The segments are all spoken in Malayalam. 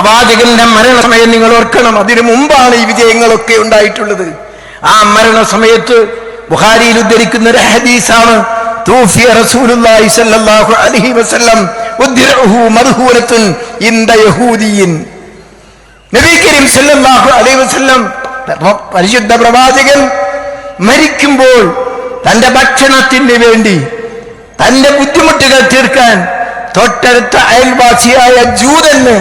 പ്രവാചകന്റെ മരണസമയം നിങ്ങൾ ഓർക്കണം. അതിനു മുമ്പാണ് ഈ വിജയങ്ങളൊക്കെ ഉണ്ടായിട്ടുള്ളത്. ആ മരണസമയത്ത് ബുഖാരിയിൽ ഉദ്ധരിക്കുന്ന ഒരു ഹദീസാണ്, തൂഫിയ റസൂലുള്ളാഹി സ്വല്ലല്ലാഹു അലൈഹി വസല്ലം ഉദ്ദിറഹു മർഹൂനത്തുൻ ഇൻദ യഹൂദിയിൻ. നബി കരീം സ്വല്ലല്ലാഹു അലൈഹി വസല്ലം പരിശുദ്ധ പ്രവാചകൻ മരിക്കുമ്പോൾ തന്റെ ഭക്ഷണത്തിന് വേണ്ടി, തന്റെ ബുദ്ധിമുട്ടുകൾ തീർക്കാൻ തൊട്ടടുത്ത അയൽവാസിയായ ജൂതന്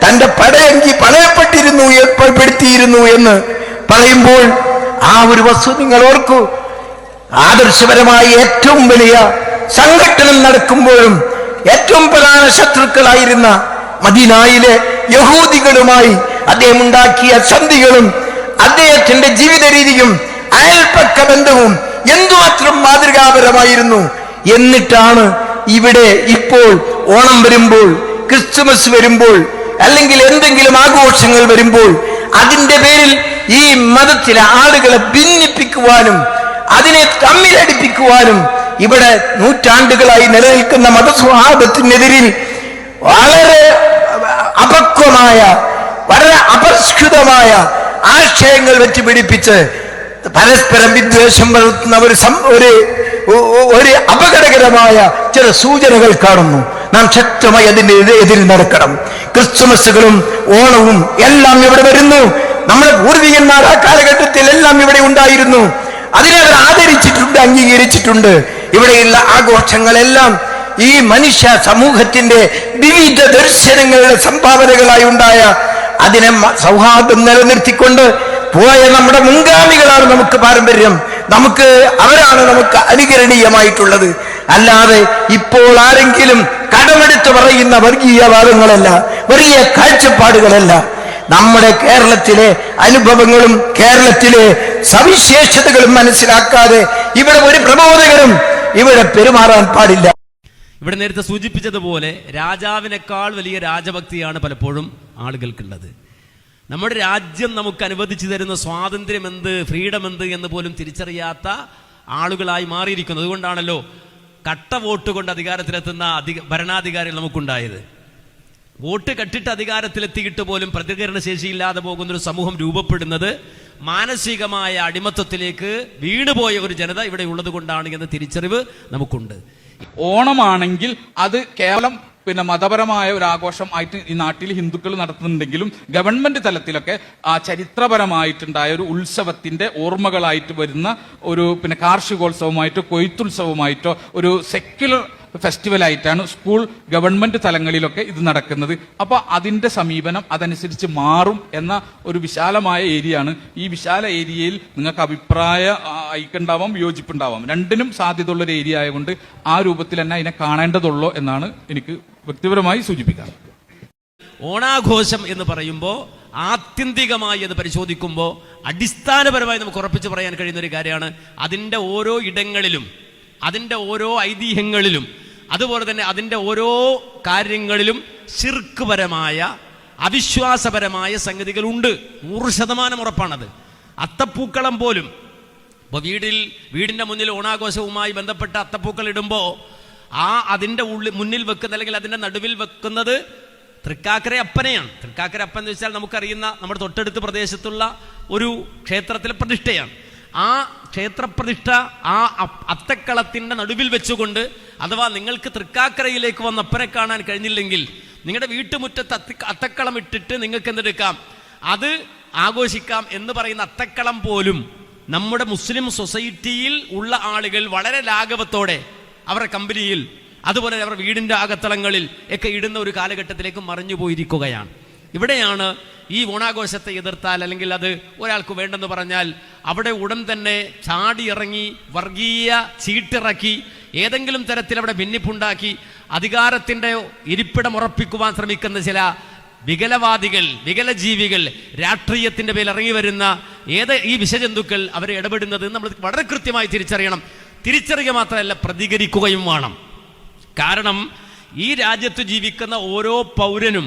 തന്റെ പടയങ്കി പണയപ്പെടുത്തിയിരുന്നു എന്ന് പറയുമ്പോൾ ആ ഒരു വസ്തു നിങ്ങൾ ഓർക്കൂ. ആദർശപരമായി ഏറ്റവും വലിയ സംഘട്ടനം നടക്കുമ്പോഴും ഏറ്റവും പ്രധാന ശത്രുക്കളായിരുന്ന മദീനയിലെ യഹൂദികളുമായി അദ്ദേഹം ഉണ്ടാക്കിയ സന്ധികളും അദ്ദേഹത്തിന്റെ ജീവിത രീതിയും അയൽപക്ക ബന്ധവും എന്തുമാത്രം മാതൃകാപരമായിരുന്നു. എന്നിട്ടാണ് ഇവിടെ ഇപ്പോൾ ഓണം വരുമ്പോൾ, ക്രിസ്തുമസ് വരുമ്പോൾ, അല്ലെങ്കിൽ എന്തെങ്കിലും ആഘോഷങ്ങൾ വരുമ്പോൾ അതിന്റെ പേരിൽ ഈ മതത്തിലെ ആളുകളെ ഭിന്നിപ്പിക്കുവാനും അതിനെ തമ്മിലടിപ്പിക്കുവാനും ഇവിടെ നൂറ്റാണ്ടുകളായി നിലനിൽക്കുന്ന മതസ്വഭാവത്തിനെതിരിൽ വളരെ അപക്വമായ, വളരെ അപരിഷ്കൃതമായ ആശയങ്ങൾ വെച്ചുപിടിപ്പിച്ച് പരസ്പരം വിദ്വേഷം വളർത്തുന്ന ഒരു അപകടകരമായ ചില സൂചനകൾ കാണുന്നു. നാം ശക്തമായി അതിന്റെ എതിരിൽ നടക്കണം. ക്രിസ്തുമസുകളും ഓണവും എല്ലാം ഇവിടെ വരുന്നു. നമ്മുടെ പൂർവികന്മാർ ആ കാലഘട്ടത്തിൽ എല്ലാം ഇവിടെ ഉണ്ടായിരുന്നു. അതിനെ അവർ ആദരിച്ചിട്ടുണ്ട്, അംഗീകരിച്ചിട്ടുണ്ട്. ഇവിടെയുള്ള ആഘോഷങ്ങളെല്ലാം ഈ മനുഷ്യ സമൂഹത്തിന്റെ വിവിധ ദർശനങ്ങളുടെ സംഭാവനകളായി ഉണ്ടായ അതിനെ സൗഹാർദ്ദം നിലനിർത്തിക്കൊണ്ട് പോയ നമ്മുടെ മുൻഗാമികളാണ് നമുക്ക് പാരമ്പര്യം. അവരാണ് നമുക്ക് അനുകരണീയമായിട്ടുള്ളത്. അല്ലാതെ ഇപ്പോൾ ആരെങ്കിലും കടമെടുത്ത് പറയുന്ന വർഗീയവാദങ്ങളല്ല, വർഗീയ കാഴ്ചപ്പാടുകളല്ല. നമ്മുടെ കേരളത്തിലെ അനുഭവങ്ങളും കേരളത്തിലെ സവിശേഷതകളും മനസ്സിലാക്കാതെ ഇവിടെ ഒരു പ്രബോധകരും ഇവിടെ പെരുമാറാൻ പാടില്ല. ഇവിടെ നേരത്തെ സൂചിപ്പിച്ചതുപോലെ രാജാവിനേക്കാൾ വലിയ രാജഭക്തിയാണ് പലപ്പോഴും ആളുകൾക്കുള്ളത്. നമ്മുടെ രാജ്യം നമുക്ക് അനുവദിച്ചു തരുന്ന സ്വാതന്ത്ര്യം എന്ത്, ഫ്രീഡം എന്ത് എന്ന് പോലും തിരിച്ചറിയാത്ത ആളുകളായി മാറിയിരിക്കുന്നു. അതുകൊണ്ടാണല്ലോ കട്ട വോട്ട് കൊണ്ട് അധികാരത്തിലെത്തുന്ന ഭരണാധികാരികൾ നമുക്കുണ്ടായത്. വോട്ട് കെട്ടിട്ട് അധികാരത്തിലെത്തിയിട്ട് പോലും പ്രതികരണ ശേഷിയില്ലാതെ പോകുന്നൊരു സമൂഹം രൂപപ്പെടുന്നത് മാനസികമായ അടിമത്വത്തിലേക്ക് വീണുപോയ ഒരു ജനത ഇവിടെ ഉള്ളത് കൊണ്ടാണ് എന്ന തിരിച്ചറിവ് നമുക്കുണ്ട്. ഓണമാണെങ്കിൽ അത് കേവലം മതപരമായ ഒരു ആഘോഷം ആയിട്ട് ഈ നാട്ടിൽ ഹിന്ദുക്കൾ നടത്തുന്നുണ്ടെങ്കിലും ഗവൺമെന്റ് തലത്തിലൊക്കെ ആ ചരിത്രപരമായിട്ടുണ്ടായ ഒരു ഉത്സവത്തിന്റെ ഓർമ്മകളായിട്ട് വരുന്ന ഒരു കാർഷികോത്സവമായിട്ടോ കൊയ്ത്തുത്സവമായിട്ടോ ഒരു സെക്യുലർ ഫെസ്റ്റിവലായിട്ടാണ് സ്കൂൾ ഗവൺമെന്റ് തലങ്ങളിലൊക്കെ ഇത് നടക്കുന്നത്. അപ്പൊ അതിന്റെ സമീപനം അതനുസരിച്ച് മാറും എന്ന ഒരു വിശാലമായ ഏരിയയാണ്. ഈ വിശാല ഏരിയയിൽ നിങ്ങൾക്ക് അഭിപ്രായ ഐക്യണ്ടാവാം, വിയോജിപ്പുണ്ടാവാം, രണ്ടിനും സാധ്യതയുള്ള ഒരു ഏരിയ ആയതുകൊണ്ട് ആ രൂപത്തിൽ തന്നെ അതിനെ കാണേണ്ടതുള്ളൂ എന്നാണ് എനിക്ക് വ്യക്തിപരമായി സൂചിപ്പിക്കാൻ. ഓണാഘോഷം എന്ന് പറയുമ്പോൾ ആത്യന്തികമായി അത് പരിശോധിക്കുമ്പോൾ അടിസ്ഥാനപരമായി നമുക്ക് ഉറപ്പിച്ച് പറയാൻ കഴിയുന്ന ഒരു കാര്യമാണ് അതിൻ്റെ ഓരോ ഇടങ്ങളിലും, അതിൻ്റെ ഓരോ ഐതിഹ്യങ്ങളിലും, അതുപോലെ തന്നെ അതിൻ്റെ ഓരോ കാര്യങ്ങളിലും ശിർക്ക്പരമായ, അവിശ്വാസപരമായ സംഗതികളുണ്ട്. 100% ഉറപ്പാണത്. അത്തപ്പൂക്കളം പോലും ഇപ്പോൾ വീടിൻ്റെ മുന്നിൽ ഓണാഘോഷവുമായി ബന്ധപ്പെട്ട അത്തപ്പൂക്കൾ ഇടുമ്പോൾ അതിൻ്റെ മുന്നിൽ വെക്കുന്ന, അല്ലെങ്കിൽ അതിൻ്റെ നടുവിൽ വെക്കുന്നത് തൃക്കാക്കര അപ്പനെയാണ്. തൃക്കാക്കര അപ്പൻ എന്ന് വെച്ചാൽ നമുക്കറിയുന്ന നമ്മുടെ തൊട്ടടുത്ത പ്രദേശത്തുള്ള ഒരു ക്ഷേത്രത്തിലെ പ്രതിഷ്ഠയാണ്. ആ ക്ഷേത്രപ്രതിഷ്ഠ ആ അത്തക്കളത്തിൻ്റെ നടുവിൽ വെച്ചുകൊണ്ട്, അഥവാ നിങ്ങൾക്ക് തൃക്കാക്കരയിലേക്ക് വന്ന് അപ്പനെ കാണാൻ കഴിഞ്ഞില്ലെങ്കിൽ നിങ്ങളുടെ വീട്ടുമുറ്റത്ത് അത്തക്കളം ഇട്ടിട്ട് നിങ്ങൾക്ക് എന്തെടുക്കാം, അത് ആഘോഷിക്കാം എന്ന് പറയുന്ന അത്തക്കളം പോലും നമ്മുടെ മുസ്ലിം സൊസൈറ്റിയിൽ ഉള്ള ആളുകൾ വളരെ ലാഘവത്തോടെ അവരുടെ കമ്പനിയിൽ, അതുപോലെ അവരുടെ വീടിൻ്റെ അകത്തളങ്ങളിൽ ഒക്കെ ഇടുന്ന ഒരു കാലഘട്ടത്തിലേക്ക് മറിഞ്ഞു പോയിരിക്കുകയാണ്. ഇവിടെയാണ് ഈ ഓണാഘോഷത്തെ എതിർത്താൽ, അല്ലെങ്കിൽ അത് ഒരാൾക്ക് വേണ്ടെന്ന് പറഞ്ഞാൽ അവിടെ ഉടൻ തന്നെ ചാടിയിറങ്ങി വർഗീയ ചീട്ടിറക്കി ഏതെങ്കിലും തരത്തിൽ അവിടെ ഭിന്നിപ്പുണ്ടാക്കി അധികാരത്തിൻ്റെ ഇരിപ്പിടം ഉറപ്പിക്കുവാൻ ശ്രമിക്കുന്ന ചില വികലവാദികൾ, വികലജീവികൾ, രാഷ്ട്രീയത്തിൻ്റെ പേരിൽ ഇറങ്ങി വരുന്ന ഈ വിഷജന്തുക്കൾ അവരെ ഇടപെടുന്നത് നമ്മൾ വളരെ കൃത്യമായി തിരിച്ചറിയണം. തിരിച്ചറിയുക മാത്രമല്ല, പ്രതികരിക്കുകയും വേണം. കാരണം ഈ രാജ്യത്ത് ജീവിക്കുന്ന ഓരോ പൗരനും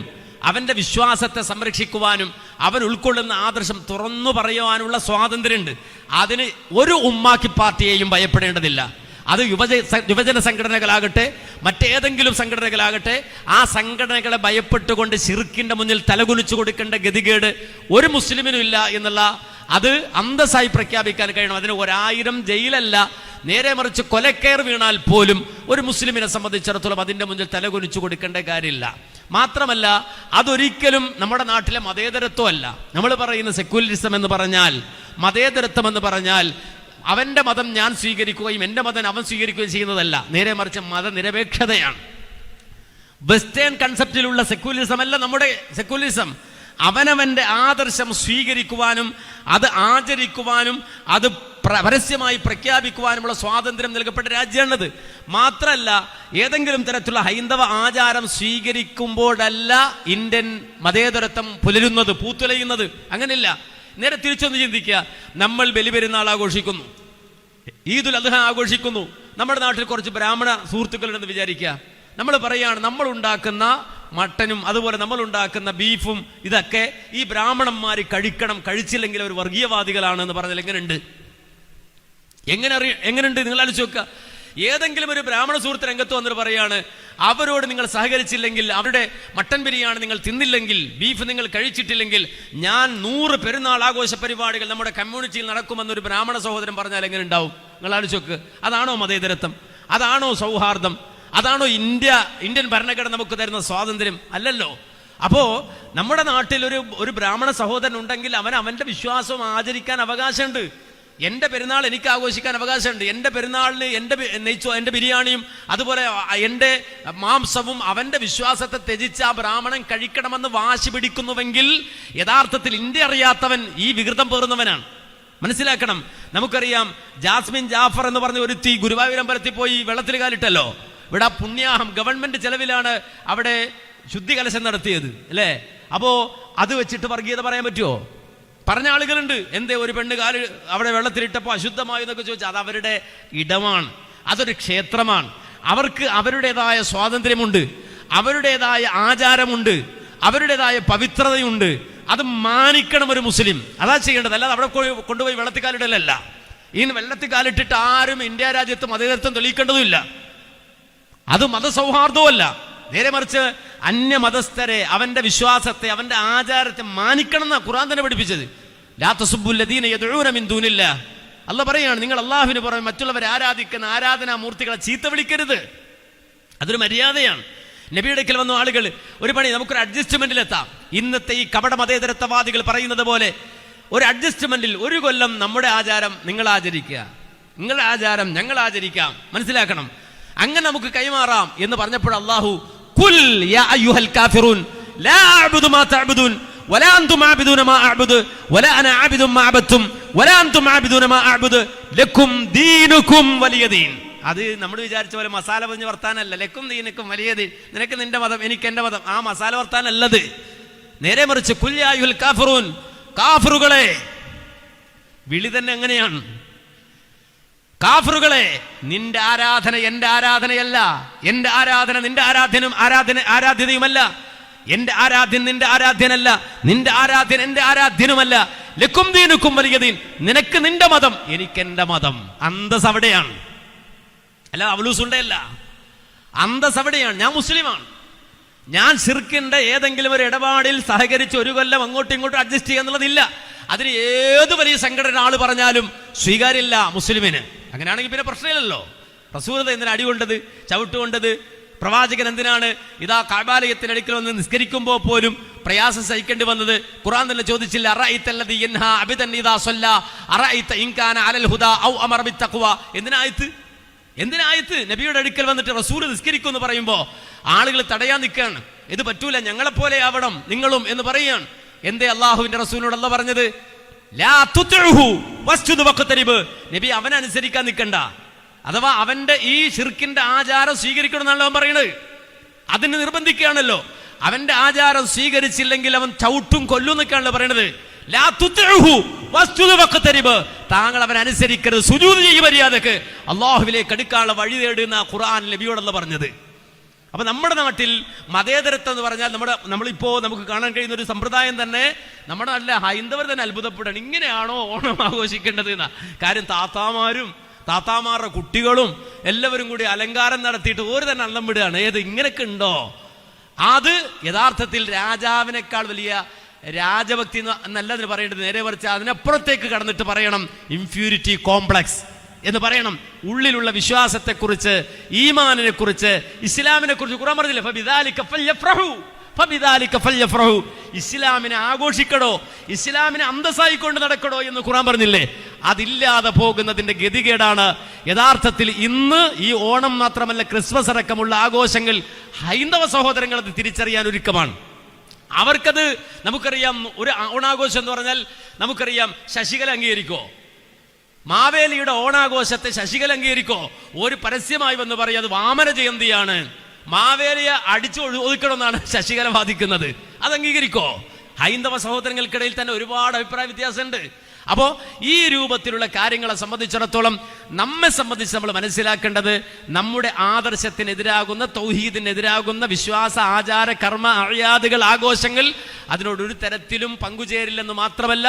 അവൻ്റെ വിശ്വാസത്തെ സംരക്ഷിക്കുവാനും അവൻ ഉൾക്കൊള്ളുന്ന ആദർശം തുറന്നു പറയുവാനുള്ള സ്വാതന്ത്ര്യമുണ്ട്. അതിന് ഒരു ഉമ്മാക്കി പാർട്ടിയെയും ഭയപ്പെടേണ്ടതില്ല. അത് യുവജന സംഘടനകളാകട്ടെ മറ്റേതെങ്കിലും സംഘടനകളാകട്ടെ, ആ സംഘടനകളെ ഭയപ്പെട്ടുകൊണ്ട് ശിർക്കിന്റെ മുന്നിൽ തലകുനിച്ചു കൊടുക്കേണ്ട ഗതികേട് ഒരു മുസ്ലിമിനും ഇല്ല എന്നുള്ള അത് അന്തസ്സായി പ്രഖ്യാപിക്കാൻ കഴിയണം. അതിന് 1000 ജയിലല്ല, നേരെ മറിച്ച് കൊലക്കയർ വീണാൽ പോലും ഒരു മുസ്ലിമിനെ സംബന്ധിച്ചിടത്തോളം അതിന്റെ മുന്നിൽ തലകുനിച്ചു കൊടുക്കേണ്ട കാര്യമില്ല. മാത്രമല്ല അതൊരിക്കലും നമ്മുടെ നാട്ടിലെ മതേതരത്വം അല്ല. നമ്മൾ പറയുന്ന സെക്യുലറിസം എന്ന് പറഞ്ഞാൽ, മതേതരത്വം എന്ന് പറഞ്ഞാൽ അവന്റെ മതം ഞാൻ സ്വീകരിക്കുകയും എൻ്റെ മതം അവൻ സ്വീകരിക്കുകയും ചെയ്യുന്നതല്ല. നേരെ മറിച്ച് മതനിരപേക്ഷതയാണ്. വെസ്റ്റേൺ കൺസെപ്റ്റിലുള്ള സെക്യുലറിസം അല്ല നമ്മുടെ സെക്യുലറിസം. അവനവന്റെ ആദർശം സ്വീകരിക്കുവാനും അത് ആചരിക്കുവാനും അത് പരസ്യമായി പ്രഖ്യാപിക്കുവാനുമുള്ള സ്വാതന്ത്ര്യം നൽകപ്പെട്ട രാജ്യമാണത്. മാത്രമല്ല ഏതെങ്കിലും തരത്തിലുള്ള ഹൈന്ദവ ആചാരം സ്വീകരിക്കുമ്പോഴല്ല ഇന്ത്യൻ മതേതരത്വം പുലരുന്നത്, പൂത്തുലയുന്നത്. അങ്ങനെയില്ല. നേരെ തിരിച്ചൊന്ന് ചിന്തിക്കുക. നമ്മൾ ബലിപെരുന്നാൾ ആഘോഷിക്കുന്നു, ഈദുൽ അദ്ഹ ആഘോഷിക്കുന്നു. നമ്മുടെ നാട്ടിൽ കുറച്ച് ബ്രാഹ്മണ സുഹൃത്തുക്കളുണ്ടെന്ന് വിചാരിക്കുക. നമ്മൾ പറയുകയാണ് നമ്മൾ ഉണ്ടാക്കുന്ന മട്ടനും അതുപോലെ നമ്മൾ ഉണ്ടാക്കുന്ന ബീഫും ഇതൊക്കെ ഈ ബ്രാഹ്മണന്മാർ കഴിക്കണം, കഴിച്ചില്ലെങ്കിൽ അവർ വർഗീയവാദികളാണെന്ന് പറഞ്ഞാൽ എങ്ങനെയുണ്ട്? എങ്ങനെയുണ്ട് നിങ്ങൾ ആലോചിച്ച് നോക്കുക. ഏതെങ്കിലും ഒരു ബ്രാഹ്മണ സുഹൃത്ത് രംഗത്ത് വന്നിട്ട് പറയാണ്, അവരോട് നിങ്ങൾ സഹകരിച്ചില്ലെങ്കിൽ, അവരുടെ മട്ടൻ ബിരിയാണി നിങ്ങൾ തിന്നില്ലെങ്കിൽ, ബീഫ് നിങ്ങൾ കഴിച്ചിട്ടില്ലെങ്കിൽ ഞാൻ 100 പെരുന്നാൾ ആഘോഷ പരിപാടികൾ നമ്മുടെ കമ്മ്യൂണിറ്റിയിൽ നടക്കുമെന്നൊരു ബ്രാഹ്മണ സഹോദരൻ പറഞ്ഞാൽ എങ്ങനെ ഉണ്ടാവും? നിങ്ങൾ ആലോചിച്ച് നോക്ക്. അതാണോ മതേതരത്വം? അതാണോ സൗഹാർദ്ദം? അതാണോ ഇന്ത്യൻ ഭരണഘടന നമുക്ക് തരുന്ന സ്വാതന്ത്ര്യം? അല്ലല്ലോ. അപ്പോ നമ്മുടെ നാട്ടിൽ ഒരു ബ്രാഹ്മണ സഹോദരൻ ഉണ്ടെങ്കിൽ അവന്റെ വിശ്വാസം ആചരിക്കാൻ അവകാശമുണ്ട്. എൻ്റെ പെരുന്നാൾ എനിക്ക് ആഘോഷിക്കാൻ അവകാശമുണ്ട്. എൻ്റെ പെരുന്നാളിന് എൻ്റെ ബിരിയാണിയും അതുപോലെ എൻ്റെ മാംസവും അവൻ്റെ വിശ്വാസത്തെ ത്യജിച്ച് ആ ബ്രാഹ്മണൻ കഴിക്കണമെന്ന് വാശി പിടിക്കുന്നുവെങ്കിൽ യഥാർത്ഥത്തിൽ ഇന്ത്യ അറിയാത്തവൻ ഈ വികൃതം പേറുന്നവനാണ്. മനസ്സിലാക്കണം. നമുക്കറിയാം ജാസ്മിൻ ജാഫർ എന്ന് പറഞ്ഞ ഒരുത്തി ഗുരുവായൂരമ്പലത്തിൽ പോയി വെള്ളത്തിൽ കാലിട്ടല്ലോ. ഇവിടെ പുണ്യാഹം ഗവൺമെന്റ് ചെലവിലാണ് അവിടെ ശുദ്ധി കലശം നടത്തിയത്, അല്ലേ? അപ്പോ അത് വെച്ചിട്ട് വർഗീയത പറയാൻ പറ്റുമോ? പറഞ്ഞ ആളുകളുണ്ട്. എന്തേ ഒരു പെണ്ണ് കാല് അവിടെ വെള്ളത്തിലിട്ടപ്പോൾ അശുദ്ധമായി എന്നൊക്കെ ചോദിച്ചാൽ അത് അവരുടെ ഇടമാണ്, അതൊരു ക്ഷേത്രമാണ്. അവർക്ക് അവരുടേതായ സ്വാതന്ത്ര്യമുണ്ട്, അവരുടേതായ ആചാരമുണ്ട്, അവരുടേതായ പവിത്രതയുണ്ട്. അത് മാനിക്കണം ഒരു മുസ്ലിം. അതാ ചെയ്യേണ്ടത്. അല്ലാതെ അവിടെ കൊണ്ടുപോയി വെള്ളത്തിൽ കാലിടലല്ല. ഈ വെള്ളത്തിൽ കാലിട്ടിട്ട് ആരും ഇന്ത്യ രാജ്യത്ത് മതേതരത്വം തെളിയിക്കേണ്ടതുമില്ല. അത് മതസൗഹാർദ്ദവുമല്ല. നേരെ മറിച്ച് അന്യമതസ്ഥരെ, അവന്റെ വിശ്വാസത്തെ, അവന്റെ ആചാരത്തെ മാനിക്കണം എന്നാ ഖുർആൻ തന്നെ പഠിപ്പിച്ചത്. ലാ തസുബ്ബുല്ലദീന യദ്ഊന മിൻ ദൂനില്ലാഹ്. അല്ലാഹ് പറയാണ്, നിങ്ങൾ അല്ലാഹുവിന് പുറമെ മറ്റുള്ളവരെ ആരാധിക്കുന്ന ആരാധനാ മൂർത്തികളെ ചീത്ത വിളിക്കരുത്. അതൊരു മര്യാദയാണ്. നബിയുടെ അടുക്കൽ വന്ന ആളുകൾ ഒരു പണി, നമുക്കൊരു അഡ്ജസ്റ്റ്മെന്റിലെത്താം. ഇന്നത്തെ ഈ കപട മതേതരത്വവാദികൾ പറയുന്നത് പോലെ ഒരു അഡ്ജസ്റ്റ്മെന്റിൽ 1 കൊല്ലം നമ്മുടെ ആചാരം നിങ്ങൾ ആചരിക്കുക, നിങ്ങളുടെ ആചാരം ഞങ്ങൾ ആചരിക്കാം. മനസ്സിലാക്കണം. അങ്ങനെ നമുക്ക് കൈമാറാം എന്ന് പറഞ്ഞപ്പോൾ അല്ലാഹു ഖുൽ യാ അയ്യുഹൽ കാഫിറൂൻ ലാ അഅ്ബുദു മാ തഅ്ബുദൂൻ വലാ അൻതും അഅ്ബുദൂന മാ അഅ്ബുദു വലാ അന അഅ്ബുദു മാ അഅ്ബദതും വലാ അൻതും അഅ്ബുദൂന മാ അഅ്ബുദു ലക്കും ദീനുക്കും വലിയ ദീൻ. അത് നമ്മൾ വിചാരിച്ച പോലെ മസാല പറഞ്ഞ് വർത്താനല്ല. ലക്കും ദീനുക്കും വലിയ ദീൻ. നിനക്ക് നിന്റെ മതം, എനിക്ക് എന്റെ മതം. ആ മസാല വർത്താനല്ലത്. നേരെ മറിച്ച് ഖുൽ യാ അയ്യുഹൽ കാഫിറൂൻ, കാഫിറുകളെ. വിളി തന്നെ എങ്ങനെയാണ്? കാഫിറുകളെ, നിന്റെ ആരാധന എന്റെ ആരാധനയല്ല, എന്റെ ആരാധന നിന്റെ ആരാധ്യതയുമല്ല, എന്റെ ആരാധ്യൻ നിന്റെ ആരാധ്യനല്ല, നിന്റെ ആരാധ്യൻ എന്റെ ആരാധ്യനുമല്ല. ലക്കും ദീനുക്കും വലിയ ദീൻ. നിനക്ക് നിന്റെ മതം, എനിക്ക് എന്റെ മതം. അന്തസ് അവിടെയാണ്. അല്ല അവലൂസുണ്ടല്ല, അന്തസ് അവിടെയാണ്. ഞാൻ മുസ്ലിമാണ്. ഞാൻ ശിർക്കിന്റെ ഏതെങ്കിലും ഒരു ഇടപാടിൽ സഹകരിച്ച് 1 കൊല്ലം അങ്ങോട്ടും ഇങ്ങോട്ടും അഡ്ജസ്റ്റ് ചെയ്യാന്നുള്ളതില്ല. അതിന് ഏത് വലിയ സംഘടന ആള് പറഞ്ഞാലും സ്വീകാര്യമില്ല മുസ്ലിമിന്. അങ്ങനെയാണെങ്കിൽ പിന്നെ പ്രശ്നമില്ലല്ലോ. റസൂൽ എന്തിനാ അടികൊണ്ടത്, ചവിട്ടുകൊണ്ടത്? പ്രവാചകൻ എന്തിനാണ് ഇതാ കഅബാലയത്തിനടുക്കൽ വന്ന് നിസ്കരിക്കുമ്പോൾ പോലും പ്രയാസം സഹിക്കേണ്ടി വന്നത്? ഖുർആൻ തന്നെ ചോദിച്ചില്ല, അറഅയ്തല്ലദീ യൻഹാ അബദൻ ഇദാ സല്ല അറഅയ്ത ഇൻ കാന അലൽ ഹുദാ ഔ അമറ ബിത്തഖ്വ. എന്തിനായത്ത്? നബിയുടെ അടുക്കൽ വന്നിട്ട് റസൂൽ നിസ്കരിക്കും എന്ന് പറയുമ്പോൾ ആളുകൾ തടയാൻ നിൽക്കുകയാണ്. ഇത് പറ്റൂല, ഞങ്ങളെപ്പോലെ ആവണം നിങ്ങളും എന്ന് പറയുകയാണ്. എന്തേ അള്ളാഹുവിന്റെ റസൂലിനോട് അല്ലാഹ് പറഞ്ഞത്? ലാ തുത്ഉഹു വസ്ജുദ് വഖ്തരിബ്. നബി അവനനുസരിക്കാൻ നിൽക്കണ്ട. അഥവാ അവന്റെ ഈ ശിർക്കിന്റെ ആചാരം സ്വീകരിക്കണം എന്നാണ് അവൻ പറയുന്നത്. അതിന് നിർബന്ധിക്കുകയാണല്ലോ. അവന്റെ ആചാരം സ്വീകരിച്ചില്ലെങ്കിൽ അവൻ ചവിട്ടും കൊല്ലും എന്നൊക്കെയാണല്ലോ പറയണത്. ലാ തുത്ഉഹു വസ്ജുദ് വഖ്തരിബ്. താങ്കൾ അവൻ അനുസരിക്കരുത്, സുജൂദ് ചെയ്യും മര്യാദക്ക്. അള്ളാഹുവിലേക്ക് അടുക്കാനുള്ള വഴി തേടുന്ന ഖുർആൻ നബിയോടല്ല പറഞ്ഞത്. അപ്പൊ നമ്മുടെ നാട്ടിൽ മതേതരത്വം എന്ന് പറഞ്ഞാൽ നമ്മളിപ്പോ നമുക്ക് കാണാൻ കഴിയുന്ന ഒരു സമ്പ്രദായം തന്നെ നമ്മുടെ നാട്ടിലെ ഹൈന്ദവർ തന്നെ അത്ഭുതപ്പെടണം. ഇങ്ങനെയാണോ ഓണം ആഘോഷിക്കേണ്ടത് എന്നാ കാര്യം. താത്താമാരും താത്താമാരുടെ കുട്ടികളും എല്ലാവരും കൂടി അലങ്കാരം നടത്തിയിട്ട് ഒരു തന്നെ അള്ളം വിടുകയാണ്. ഏത് ഇങ്ങനെയൊക്കെ ഉണ്ടോ? അത് യഥാർത്ഥത്തിൽ രാജാവിനേക്കാൾ വലിയ രാജഭക്തി എന്നല്ല അതിന് പറയേണ്ടത്. നേരെ മറിച്ച് അതിനപ്പുറത്തേക്ക് കടന്നിട്ട് പറയണം ഇൻഫ്യൂരിറ്റി കോംപ്ലക്സ് എന്ന് പറയണം. ഉള്ളിലുള്ള വിശ്വാസത്തെക്കുറിച്ച്, ഈമാനിനെ കുറിച്ച്, ഇസ്ലാമിനെ കുറിച്ച് ഖുർആൻ പറഞ്ഞില്ലേ, ഫബിദാലിക ഫല്യഫ്റഹു, ഫബിദാലിക ഫല്യഫ്റഹു. ഇസ്ലാമിനെ ആഘോഷിക്കടോ, ഇസ്ലാമിനെ അന്തസ്സായിക്കൊണ്ട് നടക്കടോ എന്ന് ഖുർആൻ പറഞ്ഞില്ലേ? അതില്ലാതെ പോകുന്നതിന്റെ ഗതികേടാണ് യഥാർത്ഥത്തിൽ ഇന്ന് ഈ ഓണം മാത്രമല്ല ക്രിസ്മസ് അടക്കമുള്ള ആഘോഷങ്ങൾ ഹൈന്ദവ സഹോദരങ്ങൾ അത് തിരിച്ചറിയാൻ ഒരുക്കമാണ്. അവർക്കത് നമുക്കറിയാം. ഒരു ഓണാഘോഷം എന്ന് പറഞ്ഞാൽ നമുക്കറിയാം, ശശികല അംഗീകരിക്കോ? മാവേലിയുടെ ഓണാഘോഷത്തെ ശശികല അംഗീകരിക്കോ? ഒരു പരസ്യമായി വന്ന് പറയും അത് വാമന ജയന്തിയാണ്, മാവേലിയെ അടിച്ചു ഒതുക്കണമെന്നാണ് ശശികല വാദിക്കുന്നത്. അത് അംഗീകരിക്കോ? ഹൈന്ദവ സഹോദരങ്ങൾക്കിടയിൽ തന്നെ ഒരുപാട് അഭിപ്രായ വ്യത്യാസമുണ്ട്. അപ്പോൾ ഈ രൂപത്തിലുള്ള കാര്യങ്ങളെ സംബന്ധിച്ചിടത്തോളം നമ്മെ സംബന്ധിച്ച് നമ്മൾ മനസ്സിലാക്കേണ്ടത്, നമ്മുടെ ആദർശത്തിനെതിരാകുന്ന, തൗഹീദിനെതിരാകുന്ന വിശ്വാസ, ആചാര, കർമ്മ, അഴിയാദുകൾ, ആഘോഷങ്ങൾ അതിനോടൊരു തരത്തിലും പങ്കുചേരില്ലെന്ന് മാത്രമല്ല,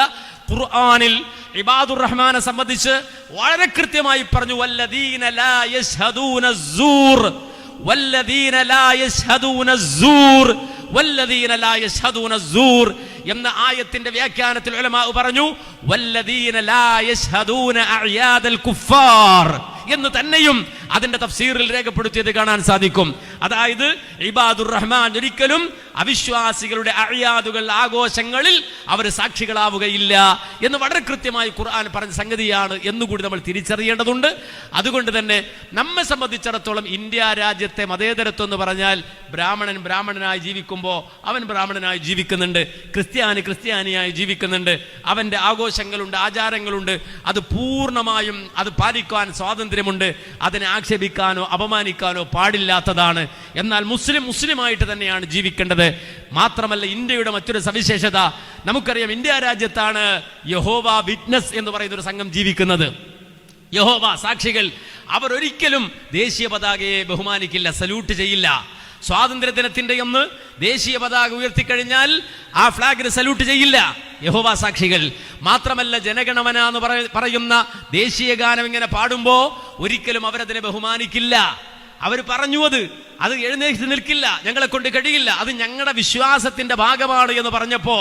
ഖുർആനിൽ ഇബാദുർ റഹ്മാനെ സംബന്ധിച്ച് വളരെ കൃത്യമായി പറഞ്ഞു, വല്ലദീന ലാ യശ്ഹദൂന സ്സൂർ, വല്ലദീന ലാ യശ്ഹദൂന സ്സൂർ, വല്ലദീന ലാ യശ്ഹദൂന സ്സൂർ എന്ന ആയത്തിന്റെ വ്യാഖ്യാനത്തിൽ ഉലമാ പറഞ്ഞു, വല്ലദീന ലാ യശ്ഹദൂന അഅയാദൽ കുഫാർ എന്ന് തന്നെയും അതിന്റെ തഫ്സീറിൽ രേഖപ്പെടുത്തിയത് കാണാൻ സാധിക്കും. അതായത് ഇബാദുർ റഹ്മാൻ ഒരിക്കലും അവിശ്വാസികളുടെ അഅയാദുകൾ, ആഘോഷങ്ങളിൽ അവർ സാക്ഷികളാവുകയില്ല എന്ന് വളരെ കൃത്യമായി ഖുർആൻ പറഞ്ഞ സംഗതിയാണ് എന്നുകൂടി നമ്മൾ തിരിച്ചറിയേണ്ടതുണ്ട്. അതുകൊണ്ട് തന്നെ നമ്മെ സംബന്ധിച്ചിടത്തോളം ഇന്ത്യ രാജ്യത്തെ മതേതരത്വം എന്ന് പറഞ്ഞാൽ ബ്രാഹ്മണൻ ബ്രാഹ്മണനായി ജീവിക്കുമ്പോൾ അവൻ ബ്രാഹ്മണനായി ജീവിക്കുന്നുണ്ട്, ക്രിസ്ത്യാനി ക്രിസ്ത്യാനിയായി ജീവിക്കുന്നുണ്ട്, അവൻ്റെ ആഘോഷങ്ങളുണ്ട്, ആചാരങ്ങളുണ്ട്. അത് പൂർണ്ണമായും അത് പാലിക്കാൻ സ്വാതന്ത്ര്യമുണ്ട്. അതിനെ ആക്ഷേപിക്കാനോ അപമാനിക്കാനോ പാടില്ലാത്തതാണ്. എന്നാൽ മുസ്ലിം മുസ്ലിമായിട്ട് തന്നെയാണ് ജീവിക്കേണ്ടത്. മാത്രമല്ല, ഇന്ത്യയുടെ മറ്റൊരു സവിശേഷത നമുക്കറിയാം, ഇന്ത്യ രാജ്യത്താണ് യഹോവ വിറ്റ്നസ് എന്ന് പറയുന്ന ഒരു സംഘം ജീവിക്കുന്നത്. യഹോവ സാക്ഷികൾ അവർ ഒരിക്കലും ദേശീയ പതാകയെ ബഹുമാനിക്കില്ല, സല്യൂട്ട് ചെയ്യില്ല. സ്വാതന്ത്ര്യ ദിനത്തിന്റെ ഒന്ന് ദേശീയ പതാക ഉയർത്തിക്കഴിഞ്ഞാൽ ആ ഫ്ലാഗിന് സല്യൂട്ട് ചെയ്യില്ല യഹോവ സാക്ഷികൾ. മാത്രമല്ല, ജനഗണമന എന്ന് പറയുന്ന ദേശീയ ഗാനം ഇങ്ങനെ പാടുമ്പോ ഒരിക്കലും അവരതിനെ ബഹുമാനിക്കില്ല. അവർ പറഞ്ഞു അത് എഴുന്നേറ്റ് നിൽക്കില്ല, ഞങ്ങളെ കൊണ്ട് കഴിയില്ല, അത് ഞങ്ങളുടെ വിശ്വാസത്തിന്റെ ഭാഗമാണ് എന്ന് പറഞ്ഞപ്പോ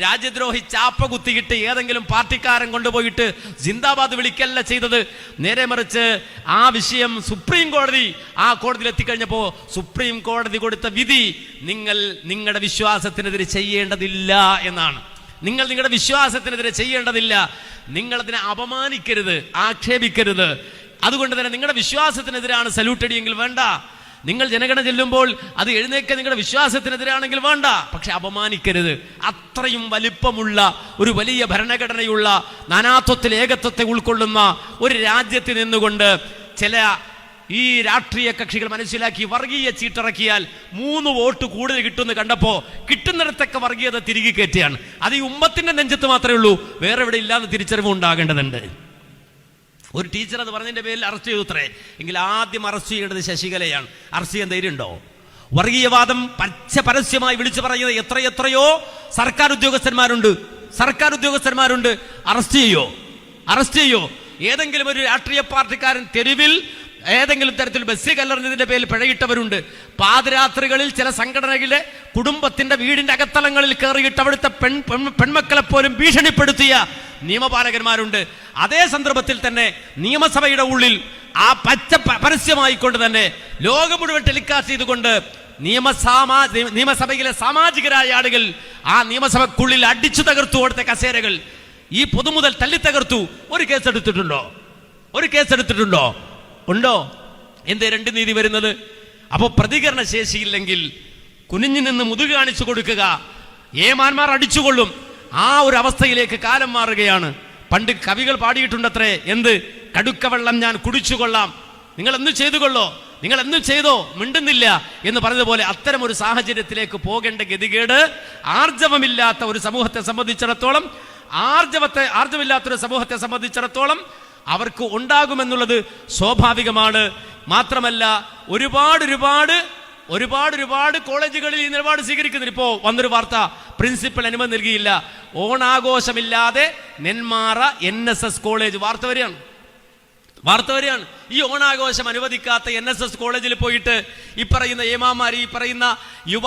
രാജ്യദ്രോഹി ചാപ്പ കുത്തിയിട്ട് ഏതെങ്കിലും പാർട്ടിക്കാരൻ കൊണ്ടുപോയിട്ട് ജിന്ദാബാദ് വിളിക്കല്ല ചെയ്തത്. നേരെ മറിച്ച് ആ വിഷയം സുപ്രീം കോടതി, ആ കോടതിയിൽ എത്തിക്കഴിഞ്ഞപ്പോ സുപ്രീം കോടതി കൊടുത്ത വിധി, നിങ്ങൾ നിങ്ങളുടെ വിശ്വാസത്തിനെതിരെ ചെയ്യേണ്ടതില്ല എന്നാണ്. നിങ്ങൾ നിങ്ങളുടെ വിശ്വാസത്തിനെതിരെ ചെയ്യേണ്ടതില്ല, നിങ്ങളതിനെ അപമാനിക്കരുത്, ആക്ഷേപിക്കരുത്. അതുകൊണ്ട് തന്നെ നിങ്ങളുടെ വിശ്വാസത്തിനെതിരാണ് സല്യൂട്ട് അടിയെങ്കിൽ വേണ്ട, നിങ്ങൾ ജനഗണന ചെല്ലുമ്പോൾ അത് എഴുന്നേൽക്കാൻ നിങ്ങളുടെ വിശ്വാസത്തിനെതിരാണെങ്കിൽ വേണ്ട, പക്ഷെ അപമാനിക്കരുത്. അത്രയും വലിപ്പമുള്ള ഒരു വലിയ ഭരണഘടനയുള്ള നാനാത്വത്തിൽ ഏകത്വത്തെ ഉൾക്കൊള്ളുന്ന ഒരു രാജ്യത്ത് നിന്നുകൊണ്ട് ചില ഈ രാഷ്ട്രീയ കക്ഷികൾ മനസ്സിലാക്കി വർഗീയ ചീട്ടിറക്കിയാൽ 3 വോട്ട് കൂടുതൽ കിട്ടുമെന്ന് കണ്ടപ്പോൾ കിട്ടുന്നിടത്തൊക്കെ വർഗീയത തിരികെ കയറ്റിയാണ്. അത് ഈ ഉമ്മത്തിന്റെ നെഞ്ചത്ത് മാത്രമേ ഉള്ളൂ, വേറെ എവിടെ ഇല്ലാതെ തിരിച്ചറിവ് ഉണ്ടാകേണ്ടതുണ്ട്. ഒരു ടീച്ചർ അത് പറഞ്ഞതിന്റെ പേരിൽ അറസ്റ്റ് ചെയ്തു അത്രേ. എങ്കിൽ ആദ്യം അറസ്റ്റ് ചെയ്യേണ്ടത് ശശികലയാണ്. അറസ്റ്റ് ചെയ്യാൻ ധൈര്യമുണ്ടോ? വർഗീയവാദം പരസ്യമായി വിളിച്ചു പറയുന്നത് എത്രയോ സർക്കാർ ഉദ്യോഗസ്ഥന്മാരുണ്ട്. അറസ്റ്റ് ചെയ്യോ? ഏതെങ്കിലും ഒരു രാഷ്ട്രീയ പാർട്ടിക്കാരൻ തെരുവിൽ ഏതെങ്കിലും തരത്തിൽ ബസ് കല്ലെറിഞ്ഞതിന്റെ പേരിൽ പിഴയിട്ടവരുണ്ട്. പാതിരാത്രികളിൽ ചില സംഘടനകളുടെ കുടുംബത്തിന്റെ വീടിന്റെ അകത്തളങ്ങളിൽ കയറിയിട്ട് അവിടുത്തെ പെൺമക്കളെ പോലും ഭീഷണിപ്പെടുത്തിയ നിയമപാലകന്മാരുണ്ട്. അതേ സന്ദർഭത്തിൽ തന്നെ നിയമസഭയുടെ ഉള്ളിൽ ആ പരസ്യമായിക്കൊണ്ട് തന്നെ ലോകം മുഴുവൻ ടെലികാസ്റ്റ് ചെയ്തുകൊണ്ട് നിയമസഭയിലെ സാമാജികരായ ആളുകൾ ആ നിയമസഭക്കുള്ളിൽ അടിച്ചു തകർത്തു കൊടുത്ത കസേരകൾ, ഈ പൊതുമുതൽ തല്ലിത്തകർത്തു. ഒരു കേസെടുത്തിട്ടുണ്ടോ? ഉണ്ടോ? എന്തേ 2 നീതി വരുന്നത്? അപ്പോൾ പ്രതികരണ ശേഷിയില്ലെങ്കിൽ കുനിഞ്ഞു നിന്ന് മുതുക് കാണിച്ചു കൊടുക്കുക, ഏമാന്മാർ അടിച്ചുകൊള്ളും. ആ ഒരു അവസ്ഥയിലേക്ക് കാലം മാറുകയാണ്. പണ്ട് കവികൾ പാടിയിട്ടുണ്ടത്രേ, എന്ത് കടുക്കവെള്ളം ഞാൻ കുടിച്ചുകൊള്ളാം, നിങ്ങൾ എന്തും ചെയ്തുകൊള്ളോ, നിങ്ങൾ എന്തും ചെയ്തോ, മിണ്ടുന്നില്ല എന്ന് പറഞ്ഞതുപോലെ അത്തരം ഒരു സാഹചര്യത്തിലേക്ക് പോകേണ്ട ഗതികേട് ആർജവമില്ലാത്ത ഒരു സമൂഹത്തെ സംബന്ധിച്ചിടത്തോളം ആർജവമില്ലാത്തൊരു സമൂഹത്തെ സംബന്ധിച്ചിടത്തോളം അവർക്ക് ഉണ്ടാകുമെന്നുള്ളത് സ്വാഭാവികമാണ്. മാത്രമല്ല, ഒരുപാട് കോളേജുകളിൽ ഈ നിലപാട് സ്വീകരിക്കുന്നില്ല. ഇപ്പോൾ വന്നൊരു വാർത്ത, പ്രിൻസിപ്പൽ അനുമതി നൽകിയില്ല, ഓണാഘോഷമില്ലാതെ നെന്മാറ NSS കോളേജ് വാർത്ത വരികയാണ്. വാർത്ത വരികയാണ്. ഈ ഓണാഘോഷം അനുവദിക്കാത്ത NSS കോളേജിൽ പോയിട്ട് ഈ പറയുന്ന ഏമാമാർ, ഈ പറയുന്ന യുവ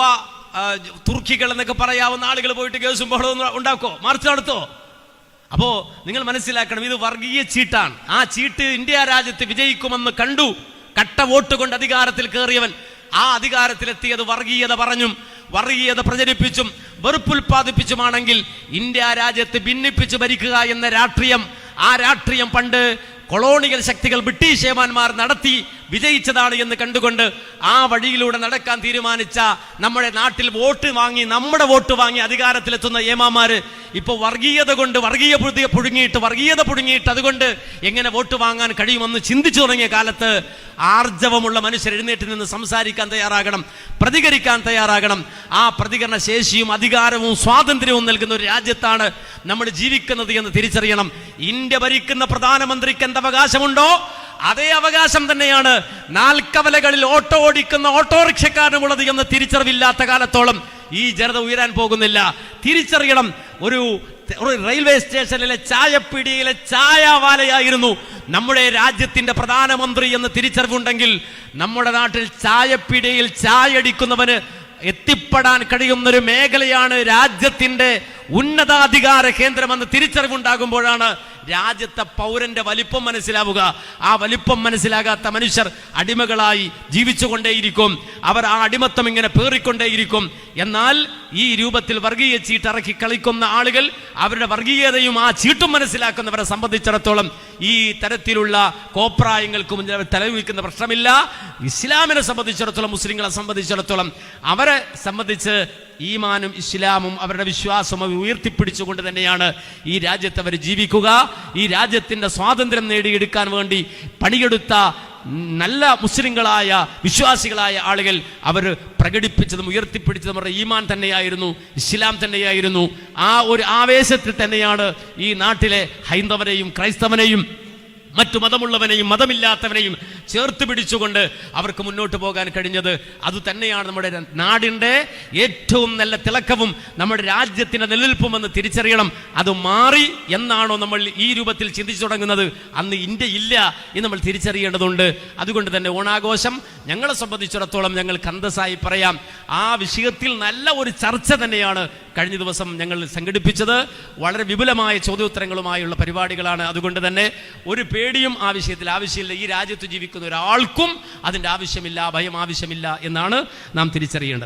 തുർക്കികൾ എന്നൊക്കെ പറയാവുന്ന ആളുകൾ പോയിട്ട് കേസും ബഹളവും ഉണ്ടാക്കോ, മാർച്ച് നടത്തോ? അപ്പോ നിങ്ങൾ മനസ്സിലാക്കണം, ഇത് വർഗീയ ചീട്ടാണ്. ആ ചീട്ട് ഇന്ത്യ രാജ്യത്ത് വിജയിക്കുമെന്ന് കണ്ടു കട്ട വോട്ട് കൊണ്ട് അധികാരത്തിൽ കയറിയവൻ ആ അധികാരത്തിലെത്തിയത് വർഗീയത പറഞ്ഞും വർഗീയത പ്രചരിപ്പിച്ചും വെറുപ്പുൽപാദിപ്പിച്ചുമാണെങ്കിൽ ഇന്ത്യ രാജ്യത്ത് ഭിന്നിപ്പിച്ച് ഭരിക്കുക എന്ന രാഷ്ട്രീയം, ആ രാഷ്ട്രീയം പണ്ട് കൊളോണിയൽ ശക്തികൾ ബ്രിട്ടീഷ് ഏമാന്മാർ നടത്തി വിജയിച്ചതാണ് എന്ന് കണ്ടുകൊണ്ട് ആ വഴിയിലൂടെ നടക്കാൻ തീരുമാനിച്ച നമ്മുടെ നാട്ടിൽ നമ്മുടെ വോട്ട് വാങ്ങി അധികാരത്തിലെത്തുന്ന ഏമാമാര് ഇപ്പോൾ വർഗീയത പുഴുങ്ങിയിട്ട് അതുകൊണ്ട് എങ്ങനെ വോട്ട് വാങ്ങാൻ കഴിയുമെന്ന് ചിന്തിച്ചു തുടങ്ങിയ കാലത്ത് ആർജവമുള്ള മനുഷ്യർ എഴുന്നേറ്റ് നിന്ന് സംസാരിക്കാൻ തയ്യാറാകണം, പ്രതികരിക്കാൻ തയ്യാറാകണം. ആ പ്രതികരണ ശേഷിയും അധികാരവും സ്വാതന്ത്ര്യവും നൽകുന്ന ഒരു രാജ്യത്താണ് നമ്മൾ ജീവിക്കുന്നത് എന്ന് തിരിച്ചറിയണം. ഇന്ത്യ ഭരിക്കുന്ന പ്രധാനമന്ത്രിക്ക് എന്ത് അവകാശമുണ്ടോ അതേ അവകാശം തന്നെയാണ് നാൽക്കവലകളിൽ ഓട്ടോ ഓടിക്കുന്ന ഓട്ടോറിക്ഷക്കാരനുമുള്ളത് എന്ന് തിരിച്ചറിവില്ലാത്ത കാലത്തോളം ഈ ജനത ഉയരാൻ പോകുന്നില്ല. തിരിച്ചറിയണം, ഒരു റെയിൽവേ സ്റ്റേഷനിലെ ചായപ്പീടികയിലെ ചായവാലയായിരുന്നു നമ്മുടെ രാജ്യത്തിന്റെ പ്രധാനമന്ത്രി എന്ന് തിരിച്ചറിവുണ്ടെങ്കിൽ നമ്മുടെ നാട്ടിൽ ചായപ്പീടികയിൽ ചായടിക്കുന്നവന് എത്തിപ്പെടാൻ കഴിയുന്നൊരു മേഖലയാണ് രാജ്യത്തിന്റെ ഉന്നതാധികാര കേന്ദ്രമെന്ന് തിരിച്ചറിവുണ്ടാകുമ്പോഴാണ് രാജ്യത്തെ പൗരന്റെ വലിപ്പം മനസ്സിലാവുക. ആ വലിപ്പം മനസ്സിലാകാത്ത മനുഷ്യർ അടിമകളായി ജീവിച്ചുകൊണ്ടേയിരിക്കും. അവർ ആ അടിമത്തം ഇങ്ങനെ പേറിക്കൊണ്ടേയിരിക്കും. എന്നാൽ ഈ രൂപത്തിൽ വർഗീയ ചീട്ടിറക്കി കളിക്കുന്ന ആളുകൾ അവരുടെ വർഗീയതയും ആ ചീട്ടും മനസ്സിലാക്കുന്നവരെ സംബന്ധിച്ചിടത്തോളം ഈ തരത്തിലുള്ള കോപ്രായങ്ങൾക്ക് മുന്നിൽ തലവെക്കുന്ന പ്രശ്നമില്ല. ഇസ്ലാമിനെ സംബന്ധിച്ചിടത്തോളം, മുസ്ലിങ്ങളെ സംബന്ധിച്ചിടത്തോളം അവരെ സംബന്ധിച്ച് ഈമാനും ഇസ്ലാമും അവരുടെ വിശ്വാസവും ഉയർത്തിപ്പിടിച്ചുകൊണ്ട് തന്നെയാണ് ഈ രാജ്യത്ത് അവർ ജീവിക്കുക. ഈ രാജ്യത്തിന്റെ സ്വാതന്ത്ര്യം നേടിയെടുക്കാൻ വേണ്ടി പണിയെടുത്ത നല്ല മുസ്ലിങ്ങളായ വിശ്വാസികളായ ആളുകൾ അവർ പ്രകടിപ്പിച്ചതും ഉയർത്തിപ്പിടിച്ചതും അവരുടെ ഈമാൻ തന്നെയായിരുന്നു, ഇസ്ലാം തന്നെയായിരുന്നു. ആ ഒരു ആവേശത്തിൽ തന്നെയാണ് ഈ നാട്ടിലെ ഹൈന്ദവനെയും ക്രൈസ്തവനെയും മറ്റു മതമുള്ളവനെയും മതമില്ലാത്തവനെയും ചേർത്ത് പിടിച്ചുകൊണ്ട് അവർക്ക് മുന്നോട്ട് പോകാൻ കഴിഞ്ഞത്. അതുതന്നെയാണ് നമ്മുടെ നാടിൻ്റെ ഏറ്റവും നല്ല തിളക്കവും നമ്മുടെ രാജ്യത്തിൻ്റെ നിലനിൽപ്പുമെന്ന് തിരിച്ചറിയണം. അത് മാറി എന്നാണോ നമ്മൾ ഈ രൂപത്തിൽ ചിന്തിച്ചു തുടങ്ങുന്നത്, അന്ന് ഇന്ത്യ ഇല്ല എന്ന് നമ്മൾ തിരിച്ചറിയേണ്ടതുണ്ട്. അതുകൊണ്ട് തന്നെ ഓണാഘോഷം ഞങ്ങളെ സംബന്ധിച്ചിടത്തോളം ഞങ്ങൾക്ക് അന്തസ്സായി പറയാം, ആ വിഷയത്തിൽ നല്ല ഒരു ചർച്ച തന്നെയാണ് കഴിഞ്ഞ ദിവസം ഞങ്ങൾ സംഘടിപ്പിച്ചത്. വളരെ വിപുലമായ ചോദ്യോത്തരങ്ങളുമായുള്ള പരിപാടികളാണ്. അതുകൊണ്ട് തന്നെ ഒരു പേടിയും ആ വിഷയത്തിൽ ആവശ്യമില്ല. ഈ രാജ്യത്ത് ജീവിക്കുന്ന ഒരാൾക്കും അതിൻ്റെ ആവശ്യമില്ല, ഭയം ആവശ്യമില്ല എന്നാണ് നാം തിരിച്ചറിയേണ്ടത്.